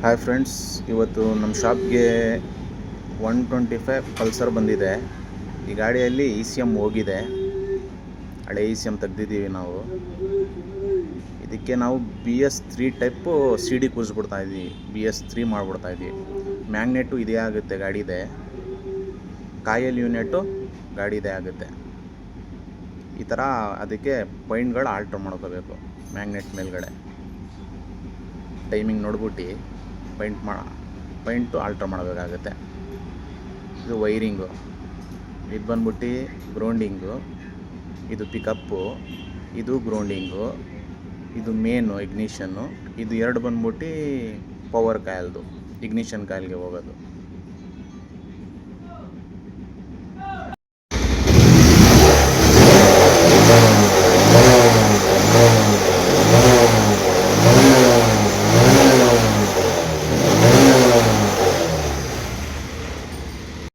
Hi friends, ಇವತ್ತು ನಮ್ಮ ಶಾಪ್ಗೆ 125 ಪಲ್ಸರ್ ಬಂದಿದೆ. ಈ ಗಾಡಿಯಲ್ಲಿ ECM ಹೋಗಿದೆ. ಹಳೆ ECM ತೆಗ್ದಿದ್ದೀವಿ ನಾವು. ಇದಕ್ಕೆ ನಾವು BS3 ಟೈಪು CD ಕೂರಿಸ್ಬಿಡ್ತಾ ಇದ್ದೀವಿ. BS3 ಮಾಡಿಬಿಡ್ತಾ ಇದ್ದೀವಿ. ಮ್ಯಾಗ್ನೆಟು ಇದೇ ಆಗುತ್ತೆ ಗಾಡಿದೆ. ಕಾಯಲ್ ಯೂನಿಟು ಗಾಡಿದೆ ಆಗುತ್ತೆ. ಈ ಥರ ಅದಕ್ಕೆ ಪೈಂಟ್ಗಳು ಆಲ್ಟ್ರ್ ಮಾಡ್ಕೋಬೇಕು. ಮ್ಯಾಗ್ನೆಟ್ ಮೇಲ್ಗಡೆ ಟೈಮಿಂಗ್ ನೋಡ್ಬಿಟ್ಟು ಪೈಂಟು ಆಲ್ಟ್ರ್ ಮಾಡಬೇಕಾಗುತ್ತೆ. ಇದು ವೈರಿಂಗು, ಇದು ಬಂದ್ಬಿಟ್ಟು ಗ್ರೌಂಡಿಂಗು, ಇದು ಪಿಕಪ್ಪು, ಇದು ಗ್ರೌಂಡಿಂಗು, ಇದು ಮೇನು ಇಗ್ನಿಷನ್ನು, ಇದು ಎರಡು ಬಂದ್ಬಿಟ್ಟು ಪವರ್ ಕಾಯಲ್ದು ಇಗ್ನಿಷನ್ ಕಾಯಿಲ್ಗೆ ಹೋಗೋದು.